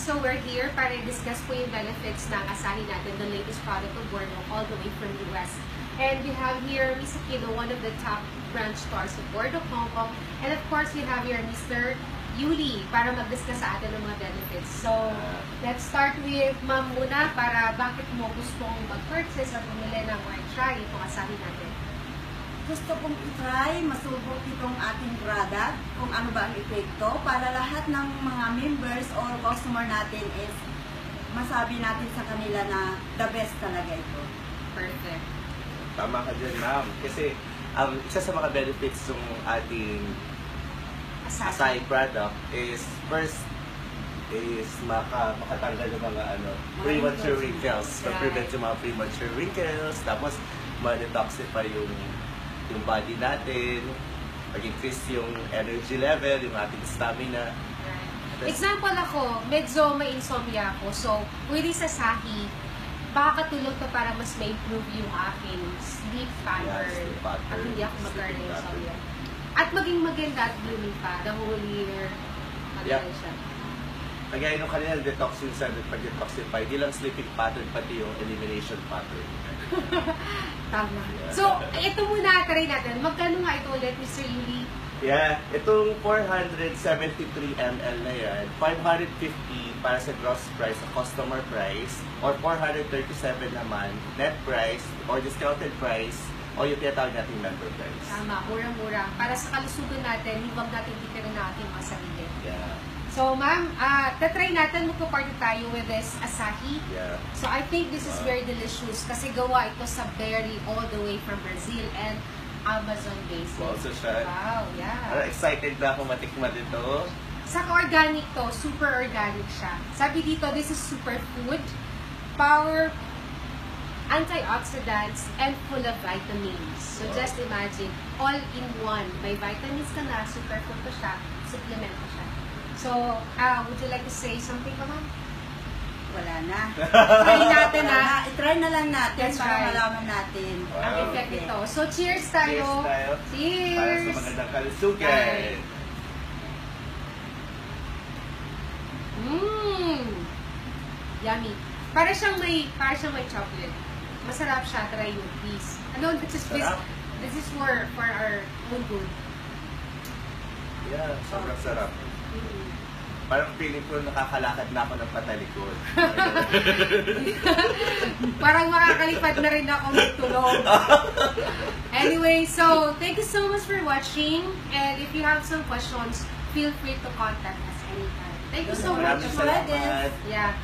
so we're here para i-discuss po yung benefits ng Asahi natin, the latest product of Bordeaux, all the way from US. And we have here Miss Aquino, one of the top branch stores of Bordeaux, Hong Kong. And of course, we have here Mr. Yuli para mag-discuss sa atin ng mga benefits. So, let's start with Ma'am muna para bakit mo gustong mag-purchase or bumili ng or try itong Asahi natin. Gusto kong i-try, masubok itong ating product, kung ano ba ang epekto, para lahat ng mga members or customer natin is masabi natin sa kanila na the best talaga ito. Perfect. Tama ka dyan, ma'am. Kasi isa sa mga benefits ng ating Asahi product is first is makatanggal ng mga premature wrinkles. Prevent yung mga premature wrinkles, tapos ma-detoxify yung body natin, mag-increase yung energy level, yung ating stamina. Example ako, medyo may insomnia ako. So, with this Asahi, baka katulong to para mas ma-improve yung aking sleep pattern. At hindi ako magkaroon ng insomnia. At maging maganda at blooming pa, the whole year. Maganda siya. Kagaya nung kanina, detoxing sa pag-detoxify, di lang sleeping pattern, pati yung elimination pattern. Tama. So, ito muna, try natin. Magkano nga ito ulit, Mr. Yuli? Yeah, itong 473 ml na yan, 550 para sa gross price, sa customer price, or 437 naman, net price, or discounted price, o yung tinatawag natin member price. Tama, murang-mura. Para sa kalusugan natin, huwag natin titirin natin mga sarili. Yeah. So, ma'am, tatry natin, magpa-party tayo with this Asahi. Yeah. So, I think this is very delicious kasi gawa ito sa berry all the way from Brazil and Amazon basin. Wow, so siya. Wow, yeah. Excited na ako matikman dito. Saka organic to, super organic siya. Sabi dito, this is superfood, power, antioxidants, and full of vitamins. So, just imagine, all in one. May vitamins ka na, superfood ko siya, supplement ko siya. So, would you like to say something pa, ma'am? Wala na. Try natin na. I-try na lang natin That's para right. malaman natin. Wow. Ang effect nito. So, cheers tayo. Cheers tayo. Cheers! Para sa magandang kalusugan. Right. Yummy. Para siyang may chocolate. Masarap siya. Try mo, please. Ano, this is for our own good. Yeah, sobrang sarap. Parang feeling ko nakakalakad na ako ng patalikod. Parang makakalipad na rin ako magtulog. Anyway, so thank you so much for watching. And if you have some questions, feel free to contact us anytime. Thank you so much. Maraming salamat. Yeah.